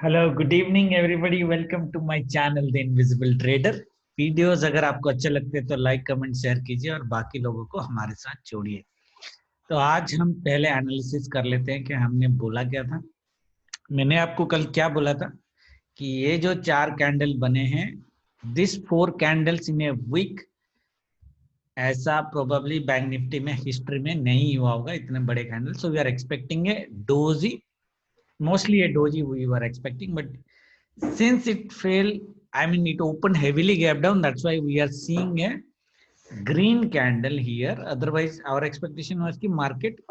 Hello good evening everybody, welcome to my channel the invisible trader. Videos अगर आपको अच्छे लगते हैं तो लाइक कमेंट शेयर कीजिए और बाकी लोगों को हमारे साथ जोड़िए। तो आज हम पहले एनालिसिस कर लेते हैं कि हमने बोला क्या था। मैंने आपको कल क्या बोला था कि ये जो चार कैंडल बने हैं, this four candles in a week, ऐसा प्रोबेबली बैंक निफ्टी में हिस्ट्री में नहीं हुआ होगा इतने बड़े candle. So we are expecting a doji, mostly a doji we were expecting, but since it fell, I mean it opened heavily gap down, that's why we are seeing a green candle here. Otherwise our expectation was कि market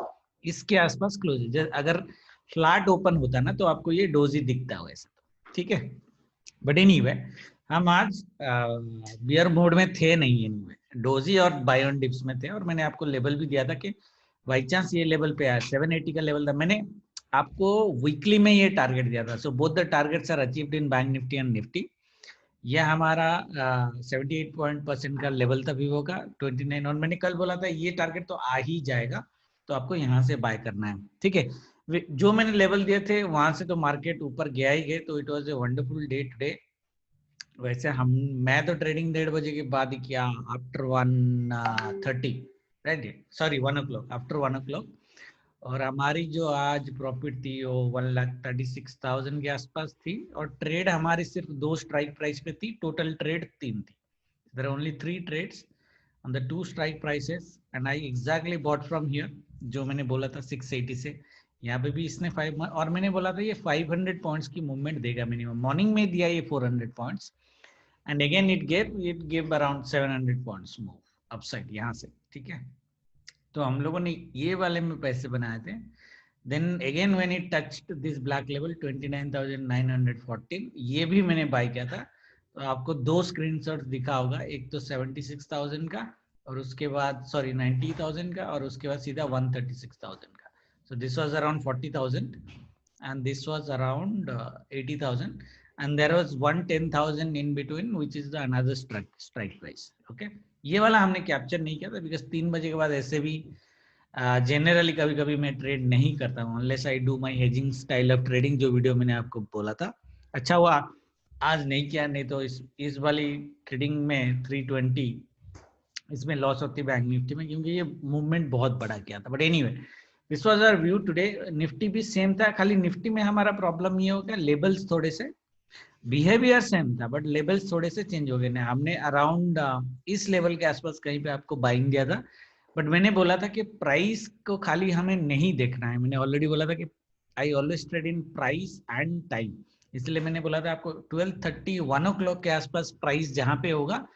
इसके आसपास close, अगर flat open होता ना तो आपको ये doji दिखता हो ऐसा, ठीक है। बट एनीवे हम आज बियर मोड में थे नहीं, एनीवे डोजी और बाय ऑन डिप्स में थे। और मैंने आपको लेवल भी दिया था कि बाई चांस ये लेवल पे आया, 780 का लेवल था। मैंने आपको वीकली में ये टारगेट दिया था। So both the targets are achieved in bank Nifty and Nifty. ये हमारा 78% का लेवल था वीवो का 29, और मैंने कल बोला था ये टारगेट तो आ ही जाएगा, तो आपको यहाँ से बाय करना है, ठीक है। जो मैंने लेवल दिए थे वहां से तो मार्केट ऊपर गया ही गया, तो it was a wonderful day today. वैसे मैं तो ट्रेडिंग 1:30 के बाद ही किया, after 1:30, right, sorry 1 o'clock, after 1 o'clock। और हमारी जो आज प्रॉफिट थी वो 1,36,000 के आसपास थी, और ट्रेड हमारी सिर्फ 2 स्ट्राइक प्राइस पे थी, टोटल ट्रेड 3 थी। There are only 3 trades on the 2 strike prices and I exactly bought from here. जो मैंने बोला था 680 से, यहाँ पे भी इसने 5, और मैंने बोला था ये 500 पॉइंट्स की मूवमेंट देगा मिनिमम। मॉर्निंग में दिया ये 400 points, and again it gave around 700 points move upside यहाँ से, ठीक है। तो हम लोगों ने ये वाले में पैसे बनाए थे। Then again when it touched this black level 29,914, ये भी मैंने बाय किया था। तो आपको 2 स्क्रीनशॉट दिखा होगा, एक तो 76,000 का, और उसके बाद सॉरी 90,000 का, और उसके बाद सीधा 136,000 का। So this was around 40,000 and this was around 80,000, and there was 110,000 in between which is the another strike price, okay। ये वाला हमने कैप्चर नहीं किया था बिकॉज 3 बजे के बाद ऐसे भी जनरली कभी कभी मैं ट्रेड नहीं करता हूँ, unless I do my hedging style of trading, जो वीडियो मैंने आपको बोला था। अच्छा हुआ आज नहीं किया, नहीं तो इस वाली ट्रेडिंग में 320 इसमें लॉस होती बैंक निफ्टी में, क्योंकि ये मूवमेंट बहुत बड़ा किया था। But anyway this was our view today. Nifty भी सेम था, खाली निफ्टी में हमारा प्रॉब्लम ये हो गया, लेबल्स थोड़े से, बिहेवियर सेम था बट लेवल्स थोड़े से चेंज हो गए ना। हमने अराउंड इस लेवल के आसपास कहीं पे आपको बाइंग दिया था, बट मैंने बोला था कि प्राइस को खाली हमें नहीं देखना है। मैंने ऑलरेडी बोला था कि I always trade in price and time, इसलिए मैंने बोला था आपको 12:30 1 o'clock के आसपास प्राइस जहां पे होगा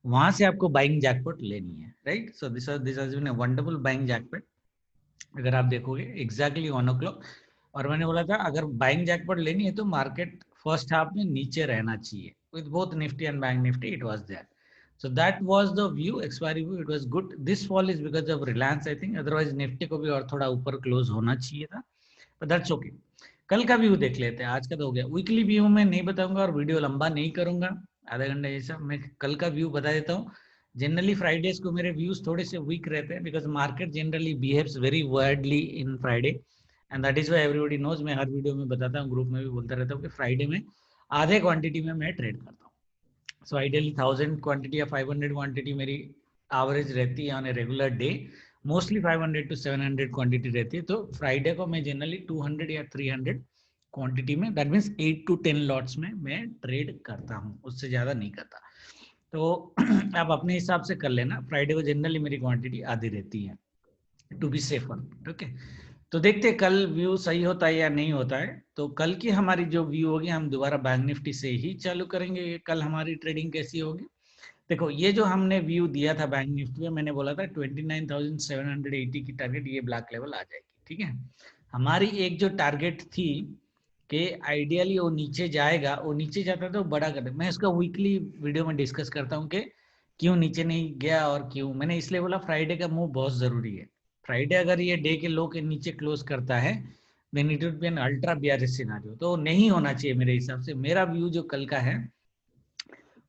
वहां से आपको बाइंग जैकपॉट लेनी है, right. So this has been a wonderful buying jackpot, अगर आप देखोगे एग्जैक्टली 1 o'clock। और मैंने बोला था अगर बाइंग जैकपॉट लेनी है तो मार्केट फर्स्ट हाफ में नीचे रहना चाहिए, with both Nifty and bank Nifty it was there. So that was the view, expiry view, it was good. This fall is because of Reliance I think, otherwise Nifty को भी और थोड़ा ऊपर close होना चाहिए था, बट दैट्स ओके। कल का व्यू देख लेते हैं, आज का तो हो गया। वीकली व्यू मैं नहीं बताऊंगा और वीडियो लंबा नहीं करूंगा, आधा घंटा जैसा। मैं कल का व्यू बता देता हूँ। जनरली फ्राइडेज को मेरे व्यूज थोड़े से वीक रहते हैं because market generally behaves very weirdly in Friday, and that is why everybody knows. मैं हर वीडियो में बताता हूँ, ग्रुप में भी बोलता रहता हूँ कि फ्राइडे में आधे क्वांटिटी में मैं ट्रेड करता हूँ। सो आइडियली 1000 क्वांटिटी या 500 क्वांटिटी मेरी एवरेज रहती है on a regular day. Mostly 500 to 700 quantity रहती है, तो फ्राइडे को मैं जनरली 200 या 300 क्वांटिटी में, दैट मीन्स 8 to 10 लॉट्स में मैं ट्रेड करता हूँ, उससे ज़्यादा नहीं करता। तो आप अपने हिसाब से कर लेना। फ्राइडे को जनरली मेरी क्वांटिटी आधी रहती है, टू बी सेफर, ओके। तो देखते हैं कल व्यू सही होता है या नहीं होता है। तो कल की हमारी जो व्यू होगी, हम दोबारा बैंक निफ्टी से ही चालू करेंगे। कल हमारी ट्रेडिंग कैसी होगी, देखो ये जो हमने व्यू दिया था बैंक निफ्टी में, मैंने बोला था 29,780 की टारगेट, ये ब्लैक लेवल आ जाएगी, ठीक है। हमारी एक जो टारगेट थी कि आइडियली वो नीचे जाएगा, वो नीचे जाता तो बड़ा कर, मैं इसका वीकली वीडियो में डिस्कस करता हूँ कि क्यों नीचे नहीं गया और क्यों। मैंने इसलिए बोला फ्राइडे का मूव बहुत जरूरी है। फ्राइडे अगर ये डे के लो के नीचे क्लोज करता है then it would be an ultra bearish scenario, तो नहीं होना चाहिए मेरे हिसाब से। मेरा व्यू जो कल का है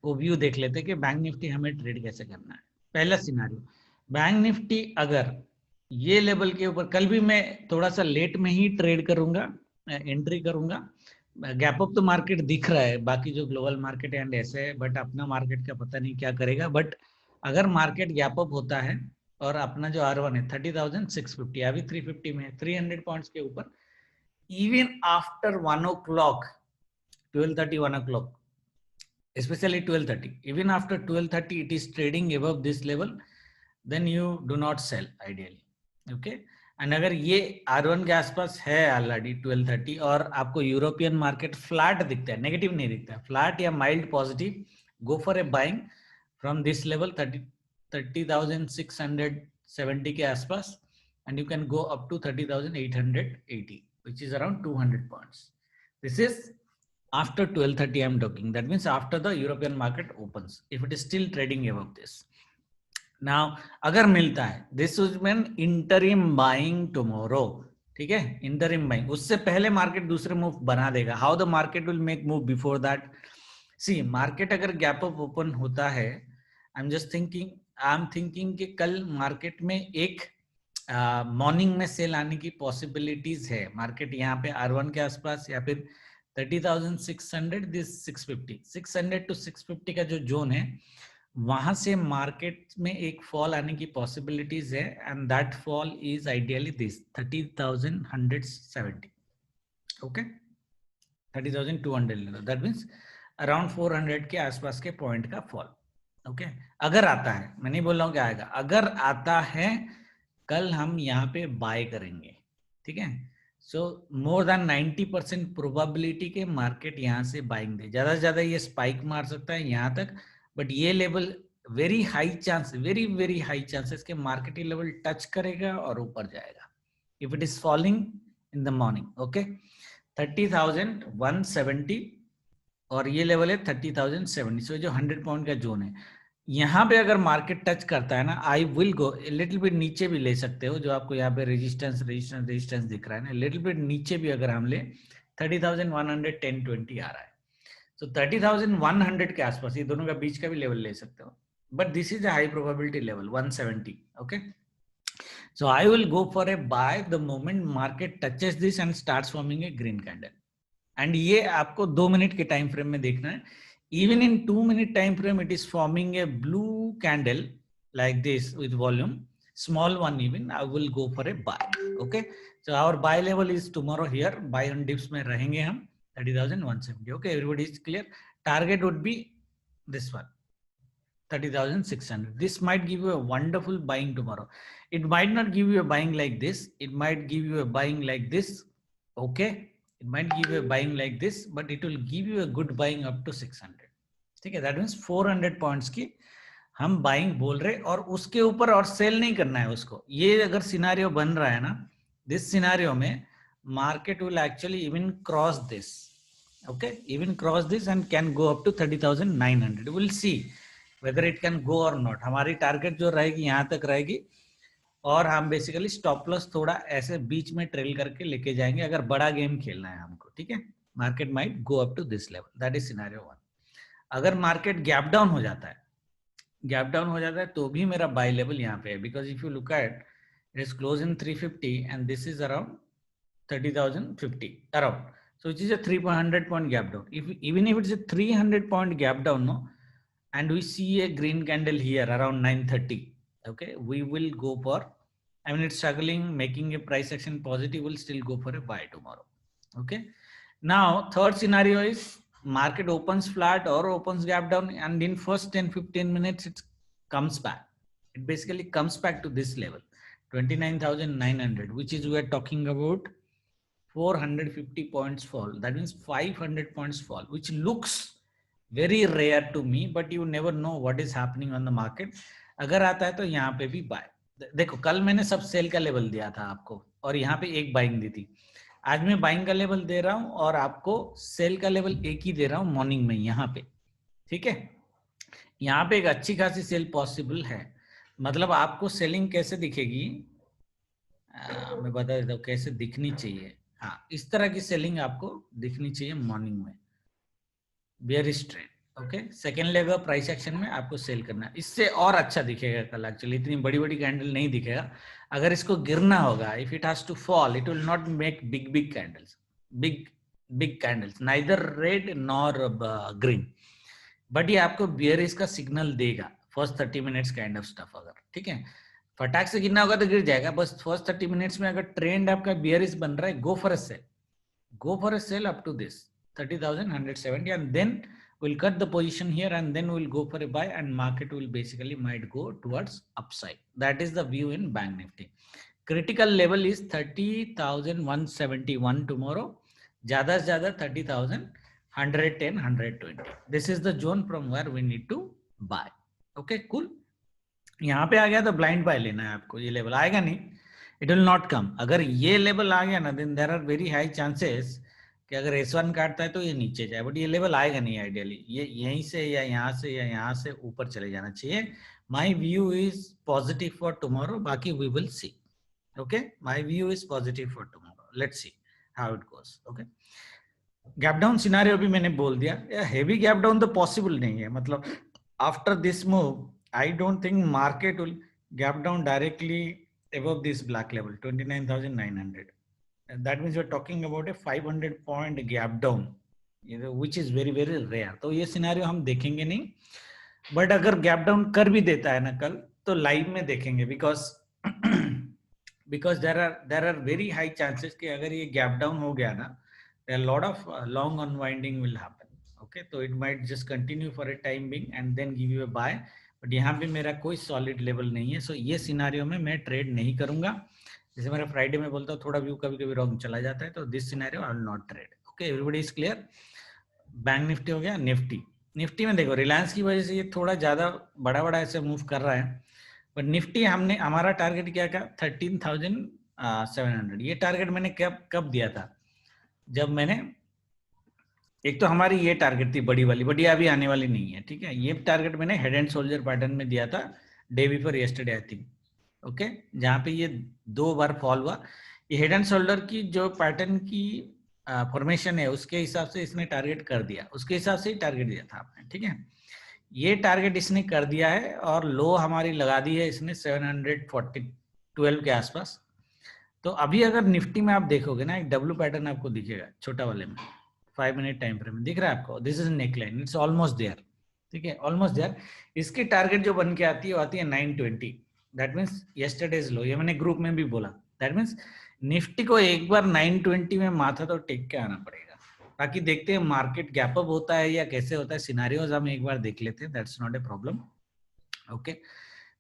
वो व्यू देख लेते हैं कि बैंक निफ्टी हमें ट्रेड कैसे करना है। पहला सिनारियो, बैंक निफ्टी अगर ये लेवल के ऊपर, कल भी मैं थोड़ा सा लेट में ही ट्रेड करूंगा, एंट्री करूंगा, गैप अप तो मार्केट दिख रहा है, बाकी जो ग्लोबल मार्केट एंड ऐसे है, बट अपना मार्केट का पता नहीं क्या करेगा। बट अगर मार्केट गैप अप होता है और अपना जो R1 है 30,650, अभी 350 में 300 पॉइंट्स के ऊपर, even after 1 o'clock 12:30 1 o'clock, especially 12:30, even after 12:30 it is trading above this level, then you do not sell ideally. Okay, and अगर ये R1 के आसपास है ऑलरेडी 12:30 और आपको यूरोपियन मार्केट फ्लैट दिखता है, नेगेटिव नहीं दिखता है, फ्लैट या mild positive, go for a buying from this level 30,670 के आसपास, and you can go up to 30,880, which is around 200 points. This is after 12:30 I'm talking, that means after the European market opens, if it is still trading above this. Now अगर मिलता है, this would mean interim buying tomorrow, ठीक है, interim buying, उससे पहले market दूसरे move बना देगा. How the market will make move before that? See, market अगर गैप अप ओपन होता है, I'm just thinking कि कल मार्केट में एक मॉर्निंग में सेल आने की पॉसिबिलिटीज है. मार्केट यहाँ पे R1 के आसपास या फिर 30,600, दिस 650, 600 to 650 का जो जोन है, वहां से मार्केट में एक फॉल आने की पॉसिबिलिटीज है, and that fall is ideally this 30,170. Okay, 30,200, that means around 400 के आसपास के पॉइंट का फॉल. ओके, अगर आता है, मैं नहीं बोल रहा हूँ क्या आएगा, अगर आता है कल हम यहाँ पे बाय करेंगे. ठीक है, सो मोर देन 90% प्रोबेबिलिटी के मार्केट यहाँ से बाइंग दे. ज्यादा से ज्यादा ये स्पाइक मार सकता है यहाँ तक, बट ये level very high chance, very high chances के मार्केट ये लेवल टच करेगा और ऊपर जाएगा if it is falling in the morning. Okay, 30,170 और ये लेवल है 30,070. सो जो 100 पॉइंट का जोन है, यहाँ पे अगर मार्केट टच करता है ना, I will go little bit नीचे भी ले सकते हो, जो आपको यहाँ पे रेजिस्टेंस दिख रहा है ना, लिटिल बिट नीचे भी अगर हम ले 30,110 20 आ रहा है. तो 30,100 के आसपास ये दोनों का बीच का भी लेवल ले सकते हो, but this is a high probability level 170. Okay, so I will go for a buy the moment market touches this and starts forming a green candle. And ये आपको 2 मिनट के टाइम फ्रेम में देखना है. Even in 2 minute time frame, it is forming a blue candle like this with volume, small one even, I will go for a buy. Okay, so our buy level is tomorrow here, buy on dips में रहेंगे हम 30,170. Okay, everybody is clear. Target would be this one, 30,600. This might give you a wonderful buying tomorrow. It might not give you a buying like this. It might give you a buying like this. Okay, it might give you a buying like this, but it will give you a good buying up to 600. ठीक है, that means 400 points की हम buying बोल रहे, और उसके ऊपर और सेल नहीं करना है उसको. ये अगर सिनारियो बन रहा है ना, दिस सिनारियो में market will actually even cross this. Okay, even cross this and can go up to 30,900. Will see whether it can go or not. हमारी टारगेट जो रहेगी यहाँ तक रहेगी, और हम बेसिकली स्टॉप लॉस थोड़ा ऐसे बीच में ट्रेल करके लेके जाएंगे अगर बड़ा गेम खेलना है हमको. ठीक है, market might go up to this level, that is scenario 1. अगर मार्केट गैप डाउन हो जाता है, तो भी मेरा बाय लेवल यहाँ पे है, because if you look at it is close in 350 and this is around 30,050 around, so it is a 300 point gap down. Even if it's a 300 point gap down, no, and we see a green candle here around 930, okay, we will go for, I mean it's struggling, making a price action positive, will still go for a buy tomorrow. Okay, now third scenario is market opens flat or opens gap down, and in first 10-15 minutes it comes back. It basically comes back to this level 29,900, which is we are talking about 450 points fall. That means 500 points fall, which looks very rare to me, but you never know what is happening on the market. अगर आता है तो यहाँ पे भी bye. देखो कल मैंने सब सेल का लेवल दिया था आपको, और यहाँ पे एक बाइंग दी थी. आज मैं बाइंग का लेवल दे रहा हूँ और आपको सेल का लेवल एक ही दे रहा हूँ मॉर्निंग में यहाँ पे. ठीक है, यहाँ पे एक अच्छी खासी सेल पॉसिबल है. मतलब आपको सेलिंग कैसे दिखेगी, मैं बता देता हूँ कैसे दिखनी चाहिए. हाँ, इस तरह की सेलिंग आपको दिखनी चाहिए मॉर्निंग में, bearish trend. Okay, second level price action में आपको सेल करना है, इससे और अच्छा दिखेगा कल. एक्चुअली इतनी बड़ी बड़ी कैंडल नहीं दिखेगा. अगर इसको गिरना होगा, if it has to fall, it will not make big candles, big big candles, neither red nor green, but ये आपको बियरिश का सिग्नल देगा first 30 minutes kind of stuff अगर, ठीक है, फटाक से गिरना होगा तो गिर जाएगा, बस फर्स्ट 30 मिनट्स में अगर ट्रेंड आपका बियरिश बन रहा है, go for a sell, go for a sell up to this 30,170, and then we'll cut the position here, and then we'll go for a buy, and market will basically might go towards upside. That is the view in Bank Nifty. Critical level is 30,171 tomorrow, ज़्यादा से ज़्यादा 30,110, 120. This is the zone from where we need to buy. Okay, cool. यहाँ पे आ गया तो blind bye लेना है आपको, ये लेवल आएगा नहीं, इट विल नॉट कम। अगर ये लेवल आ गया ना, then there are very high chances कि अगर S1 काटता है तो ये नीचे जाए, बट ये लेवल आएगा नहीं आइडियली, ये यहीं से या यहाँ से ऊपर चले जाना चाहिए। My view is positive for tomorrow, बाकी we will see. Okay, my view is positive for tomorrow, let's see how it goes. Okay, gap down scenario भी मैंने बोल दिया, हेवी गैप डाउन तो पॉसिबल नहीं है, मतलब after this move I don't think market will gap down directly above this black level 29,900. And that means we're talking about a 500 point gap down, which is very very rare. तो ये scenario हम देखेंगे नहीं, but अगर gap down कर भी देता है ना कल, तो लाइव में देखेंगे, because there are very high chances कि अगर ये गैप डाउन हो गया ना, lot of long unwinding will happen. Okay, तो it might just continue for a time being and then give you a buy, but यहाँ पे मेरा कोई सॉलिड लेवल नहीं है, सो ये सिनेरियो में मैं ट्रेड नहीं करूंगा। जैसे मेरा फ्राइडे में बोलता हूँ थोड़ा व्यू कभी कभी रॉन्ग चला जाता है, तो this scenario I will not trade. Okay, everybody is clear. Bank Nifty हो गया। निफ्टी में देखो रिलायंस की वजह से ये थोड़ा ज्यादा बड़ा ऐसे मूव कर रहा है, बट निफ्टी हमने हमारा टारगेट क्या था 13,700। ये टारगेट मैंने कब दिया था, जब मैंने, एक तो हमारी ये टारगेट थी बड़ी वाली, बट ये अभी आने वाली नहीं है, ठीक है। ये टारगेट मैंने हेड एंड शोल्डर पैटर्न में दिया था day before yesterday I think. Okay, जहाँ पे ये 2 बार फॉल हुआ, ये हेड एंड शोल्डर की जो पैटर्न की फॉर्मेशन है उसके हिसाब से इसने टारगेट कर दिया, उसके हिसाब से ही टारगेट दिया था आपने, ठीक है। ये टारगेट इसने कर दिया है और लो हमारी लगा दी है इसने 712 के आसपास। तो अभी अगर निफ्टी में आप देखोगे ना, एक डब्ल्यू पैटर्न आपको दिखेगा छोटा वाले में, 5 मिनट टाइम फ्रेम में दिख रहा है आपको, this is neckline, it's almost there, ठीक है, ऑलमोस्ट देयर। इसकी टारगेट जो बन के आती है वो आती है 920, दैट मीन्स यस्टरडेज लो, ये मैंने ग्रुप में भी बोला, दैट मीन्स निफ्टी को एक बार 920 में माथा तो टेक के आना पड़ेगा। बाकी देखते हैं मार्केट गैप अप होता है या कैसे होता है, सिनेरियोज हम एक बार देख लेते हैं, that's not a problem. Okay,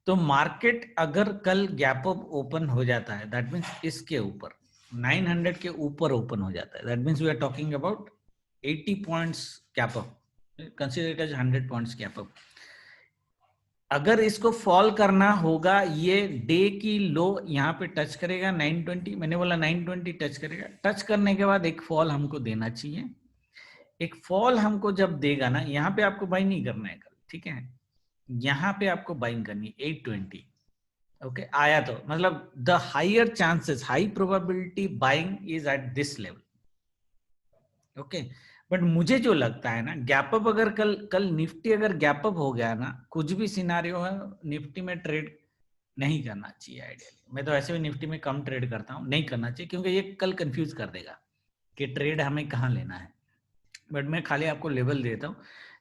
तो मार्केट अगर कल गैप अप ओपन हो जाता है, दैट मीन्स इसके ऊपर 900 के ऊपर ओपन हो जाता है, that means we are talking about 80 points gap up, consider it as 100 points gap up. अगर इसको फॉल करना होगा, ये डे की लो यहाँ पे टच करेगा 920, मैंने बोला 920 टच करेगा, टच करने के बाद एक फॉल हमको देना चाहिए। एक फॉल हमको जब देगा ना, यहाँ पे आपको बाई नहीं करना है कल, ठीक है, यहाँ पे आपको बाइंग करनी है 820। ओके, आया तो मतलब the higher chances, high probability buying is at this level. Okay, but मुझे जो लगता है ना, गैप अप अगर कल निफ्टी अगर गैप अप हो गया ना, कुछ भी सिनारियो है, निफ्टी में ट्रेड नहीं करना चाहिए आइडियली। मैं तो ऐसे भी निफ्टी में कम ट्रेड करता हूँ, नहीं करना चाहिए, क्योंकि ये कल कंफ्यूज कर देगा कि ट्रेड हमें कहाँ लेना है। बट मैं खाली आपको लेवल देता हूँ,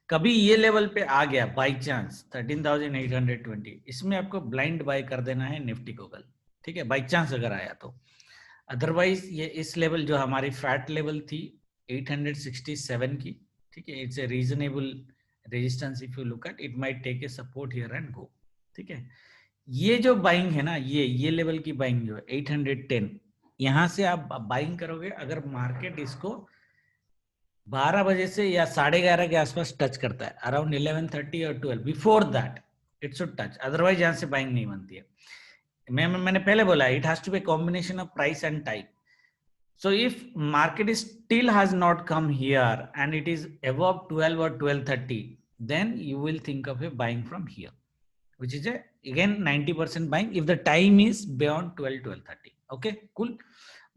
कभी ये लेवल पे आ गया बाई चांस 13,820, इसमें आपको ब्लाइंड बाय कर देना है निफ्टी को कल, ठीक है, बाई चांस अगर आया तो। अदरवाइज ये इस लेवल जो हमारी फैट लेवल थी 867 की, ठीक है, it's a reasonable resistance, if you look at it might take a support here and go, ठीक है। ये जो बाइंग है ना, ये लेवल की बाइंग जो है 810, यहां से आप बाइंग करोगे, अगर मार्केट इसको 12 बजे से या 11:30 के आसपास टच करता है, अराउंड 11:30 और 12, before that it should touch, otherwise यहां से बाइंग नहीं बनती है। मैंने पहले बोला, it has to be combination of price and time. So if market is still has not come here and it is above 12 or 12:30, then you will think of a buying from here, which is again 90% buying if the time is beyond 12:30. Okay, cool.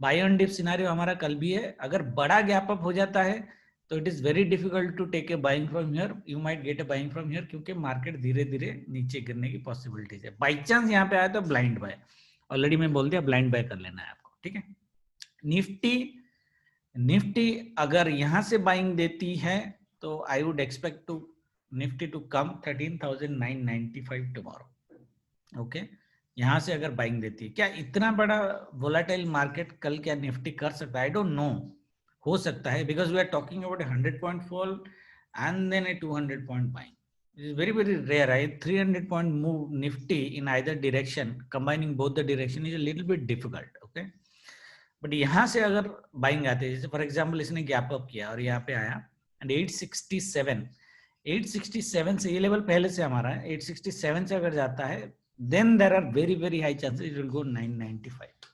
Buy on dip scenario हमारा कल भी है। अगर बड़ा gap up हो जाता है तो it is very difficult to take a buying from here. You might get a buying from here क्योंकि मार्केट धीरे धीरे नीचे गिरने की पॉसिबिलिटीज है। बाई चांस यहाँ पे आया तो ब्लाइंड बाय, ऑलरेडी मैं बोल दिया ब्लाइंड बाय कर लेना है आपको, ठीक है। निफ्टी निफ्टी अगर यहां से बाइंग देती है तो I would expect to Nifty to come 13,995 tomorrow. Okay, यहां से अगर बाइंग देती है, क्या इतना बड़ा वोलाटाइल मार्केट कल क्या निफ्टी कर सकता है? आई डोंट नो, हो सकता है, because we are talking about 100 point fall and then a 200 point buying. It is very very rare. 300 point move Nifty in either direction, combining both the direction is a little bit difficult. Okay, but यहाँ से अगर buying आते हैं, जैसे for example इसने gap up किया और यहाँ पे आया एंड 867 से ये लेवल पहले से हमारा है, 867 से अगर जाता है then there are very very high chances it will go 995।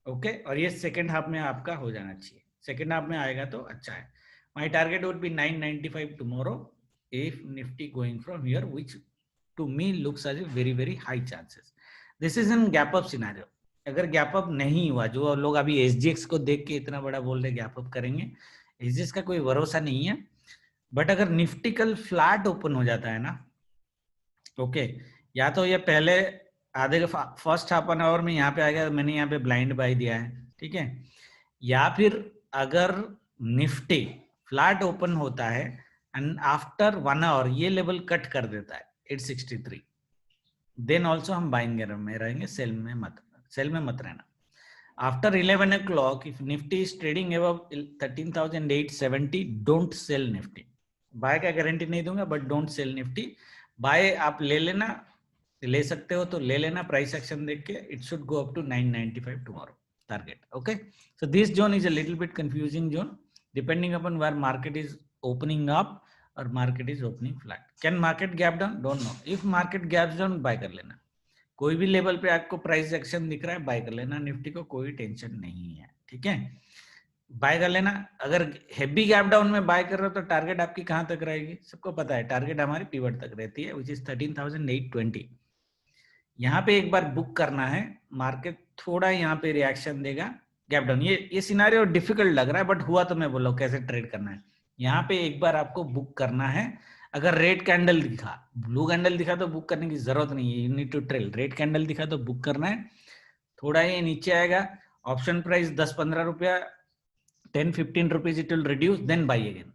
Okay, और ये सेकंड हाफ में आपका हो जाना चाहिए, सेकंड हाफ में आएगा तो अच्छा है। My target would be 995 tomorrow if Nifty going from here, which to me looks as a very very high chances. This is in gap up scenario. अगर गैप अप नहीं हुआ, जो लोग अभी SGX को देख के इतना बड़ा बोल रहे गैप अप करेंगे, SGX का कोई भरोसा नहीं है। बट अगर निफ्टी कल फ्लैट ओपन हो जाता है ना, ओके, या तो ये पहले आधे फर्स्ट हाफ एन आवर में यहाँ पे आ गया, मैंने यहाँ पे ब्लाइंड बाय दिया है, ठीक है, या फिर अगर निफ्टी फ्लैट ओपन होता है एंड आफ्टर 1 आवर ये लेवल कट कर देता है 863, देन ऑल्सो हम बाइंग में रहेंगे, सेल में मत रहना। After 11 o'clock if Nifty is trading above 13,870, don't sell Nifty. Buy का गारंटी नहीं दूंगा, but don't sell Nifty. Buy आप ले लेना, ले सकते हो तो ले लेना, प्राइस एक्शन देख के it should go up to 995 tomorrow target. Okay, so this zone is a little bit confusing zone depending upon where market is opening up और market is opening flat. Can market gap down? Don't know. If market gap down buy कर लेना, कोई भी level पे आपको price action दिख रहा है बाय कर लेना, निफ्टी को कोई टेंशन नहीं है, ठीक है, बाय कर लेना। अगर हेवी गैप डाउन में बाय कर रहे हो तो टारगेट आपकी कहां तक रहेगी? सबको पता है टारगेट हमारी पिवट तक रहती है, विच इज 13,820। यहाँ पे एक बार बुक करना है, मार्केट थोड़ा यहाँ पे रिएक्शन देगा, गैप डाउन, ये सिनेरियो डिफिकल्ट लग रहा है, बट हुआ तो मैं बोला कैसे ट्रेड करना है। यहाँ पे एक बार आपको बुक करना है, अगर रेड कैंडल दिखा, ब्लू कैंडल दिखा तो बुक करने की जरूरत नहीं है, you need to trail. Red candle दिखा तो बुक करना है, थोड़ा ये नीचे आएगा, ऑप्शन प्राइस 10-15 रुपया, 10-15 rupees it will reduce, then buy again.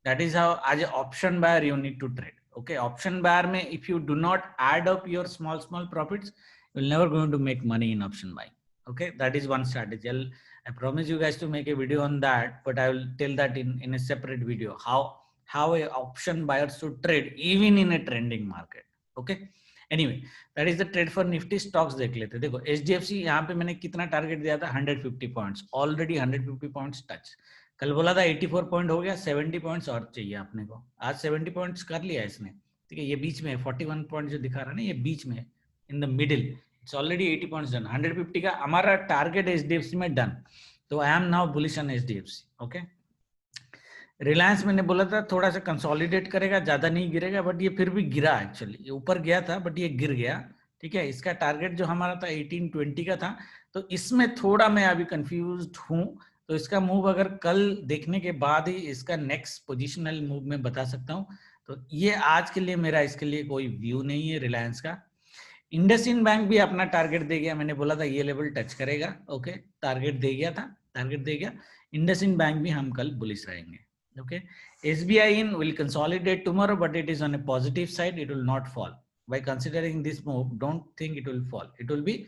That is how as an option buyer you need to trade. Okay, option buyer में if you do not add up your small profits, you'll never going to make money in option buying. Okay, that is one strategy. I promise you guys to make a video on that, but I will tell that in a separate video how a option buyer should trade even in a trending market. Okay, anyway, that is the trade for Nifty. Stocks देख लेते। देखो HDFC यहाँ पे मैंने कितना target दिया था? 150 points, already 150 points touch. कल बोला था 84 पॉइंट हो गया, 70 पॉइंट्स और चाहिए अपने को, आज 70 पॉइंट्स कर लिया इसने, ठीक है। ये बीच में 41 पॉइंट जो दिखा रहा है ना, ये बीच में in the middle, it's already 80 points done. 150 का हमारा टारगेट HDFC में डन, तो I am now bullish on HDFC। Okay, Reliance मैंने बोला था थोड़ा सा कंसोलिडेट करेगा, ज्यादा नहीं गिरेगा, बट ये फिर भी गिरा, एक्चुअली ये ऊपर गया था बट ये गिर गया, ठीक है। इसका टारगेट जो हमारा था 1820 का था, तो इसमें थोड़ा मैं अभी कंफ्यूज्ड हूँ, तो इसका मूव अगर कल देखने के बाद ही इसका नेक्स्ट पोजिशनल मूव में बता सकता हूँ। तो ये आज के लिए मेरा इसके लिए कोई व्यू नहीं है रिलायंस का। इंडसइंड बैंक भी अपना टारगेट दे गया, मैंने बोला था ये लेवल टच करेगा, ओके, टारगेट दे गया था, टारगेट दे गया। इंडसइंड बैंक भी हम कल बुलिश रहेंगे। Okay, SBI in will consolidate tomorrow, but it is on a positive side, it will not fall. By considering this move, don't think it will fall, it will be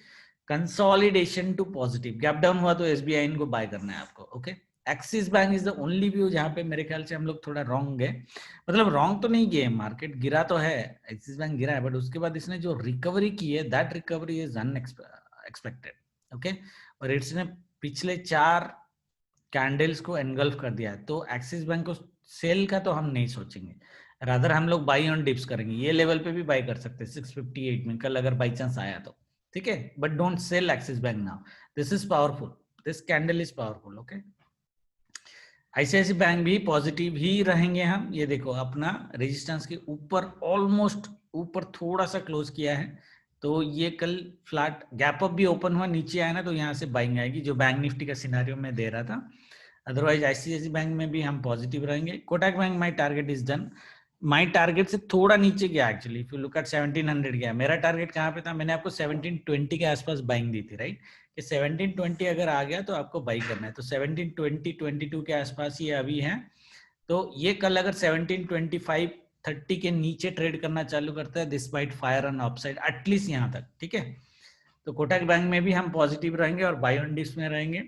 consolidation to positive। gap down हुआ तो SBI in को buy करना है आपको। okay, Axis Bank is the only view जहाँ पे मेरे ख्याल से हम लोग थोड़ा wrong गए, मतलब wrong तो नहीं गए, मार्केट गिरा तो है, Axis Bank गिरा है, बट उसके बाद इसने जो रिकवरी की है, that recovery is unexpected। okay, और इसने पिछले 4 कैंडल्स को एनगल्फ कर दिया है, तो एक्सिस बैंक को सेल का तो हम नहीं सोचेंगे, रादर हम लोग बाई ऑन डिप्स करेंगे। ये लेवल पे भी बाई कर सकते हैं 658 में कल अगर बाई चांस आया तो, ठीक है, but don't sell Axis bank now, this is powerful, this candle is powerful. Okay, ICICI bank भी पॉजिटिव ही रहेंगे हम। ये देखो अपना रेजिस्टेंस के ऊपर, ऑलमोस्ट ऊपर थोड़ा सा क्लोज किया है, तो ये कल फ्लैट गैप अप भी ओपन हुआ, नीचे आया ना, तो यहाँ से बाइंग आएगी, जो बैंक निफ्टी का सिनेरियो में दे रहा था। अदरवाइज आईसीआईसी बैंक में भी हम पॉजिटिव रहेंगे। Kotak bank my target is done, my target से थोड़ा नीचे गया actually, if you look eight 1700 गया। मेरा टारगेट कहाँ पे था? मैंने आपको 1720 के आसपास बाइंग दी थी, राइट। कि 1720 अगर आ गया तो आपको बाई करना है। तो 1720 22 के आसपास ये अभी है, तो ये कल अगर 1725 30 के नीचे ट्रेड करना चालू करता है despite fire on upside at least यहाँ तक, ठीक है। तो कोटक बैंक में भी हम पॉजिटिव रहेंगे और बाय ऑन डिप्स में रहेंगे।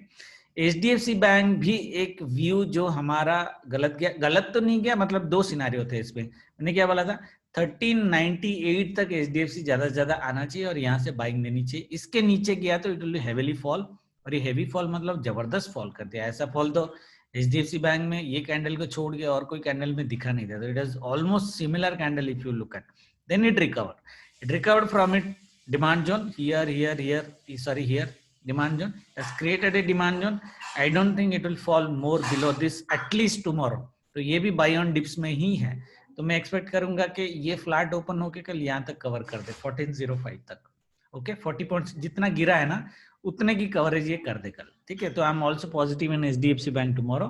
एचडीएफसी बैंक भी एक व्यू जो हमारा गलत गया, गलत तो नहीं गया, मतलब दो सिनारियो थे इसमें। मैंने क्या बोला था, 1398 तक एचडीएफसी ज्यादा से ज्यादा आना चाहिए और यहाँ से बाइंग देनी चाहिए। इसके नीचे गया तो इट विल हेवीली फॉल, और ये हेवी फॉल मतलब जबरदस्त फॉल कर दिया। ऐसा फॉल तो एचडीएफसी बैंक में ये कैंडल को छोड़ के और कोई कैंडल में दिखा नहीं था। तो it is almost similar candle if you look at, then it recovered from it demand zone here demand zone has created a demand zone. I don't think it will fall more below this at least tomorrow. तो ये भी bye on dips में ही है, तो मैं expect करूंगा कि ये फ्लैट ओपन होके कल यहाँ तक कवर कर दे 1405 तक। ओके 40 पॉइंट्स जितना गिरा है ना उतने की कवरेज ये कर दे कल, ठीक है। तो I am also positive in HDFC bank tomorrow.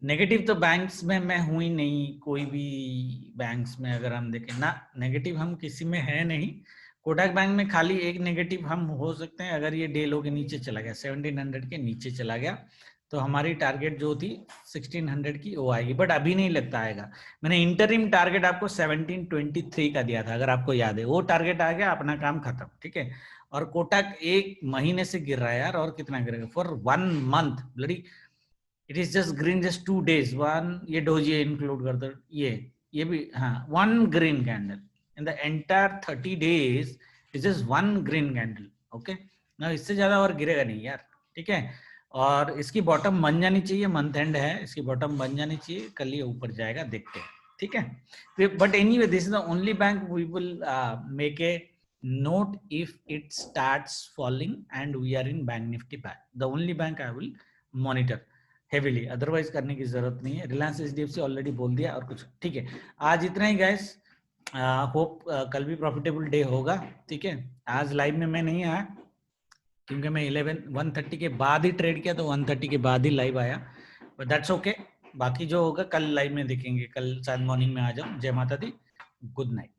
Negative तो बैंक्स में मैं हूं ही नहीं, कोई भी बैंक्स में अगर हम देखें ना, नेगेटिव हम किसी में है नहीं। कोटक बैंक में खाली एक नेगेटिव हम हो सकते हैं, अगर ये डे लो के नीचे चला गया 1700 के नीचे चला गया तो हमारी टारगेट जो थी 1600 की वो आएगी, बट अभी नहीं लगता आएगा। मैंने इंटरिम टारगेट आपको 1723 का दिया था, अगर आपको याद है, वो टारगेट आ गया, अपना काम खत्म, ठीक है। और कोटक एक महीने से गिर रहा है यार, और कितना गिरेगा for 1 month bloody, it is just green just 2 days। One ये डोजी इंक्लूड कर दो, ये भी हाँ, 1 green candle in the entire 30 days is just 1 green candle, okay ना, इससे ज्यादा और गिरेगा नहीं यार, ठीक है। और इसकी बॉटम बन जानी चाहिए, मंथ एंड है, इसकी बॉटम बन जानी चाहिए, कल ये ऊपर जाएगा, देखते हैं, ठीक है। But anyway this is the only bank we will make a note if it starts falling and we are in bank nifty pack, the only bank I will monitor heavily, otherwise करने की जरूरत नहीं है। Reliance HDFC already बोल दिया, और कुछ, ठीक है। आज इतना ही गाइस, होप कल भी प्रॉफिटेबल डे होगा, ठीक है। आज लाइव में मैं नहीं आया क्योंकि मैं 1:30 के बाद ही ट्रेड किया, तो 1:30 के बाद ही लाइव आया, बट दैट्स ओके। बाकी जो होगा कल लाइव में देखेंगे, कल शायद मॉर्निंग में आ जाऊं। जय माता दी, गुड नाइट।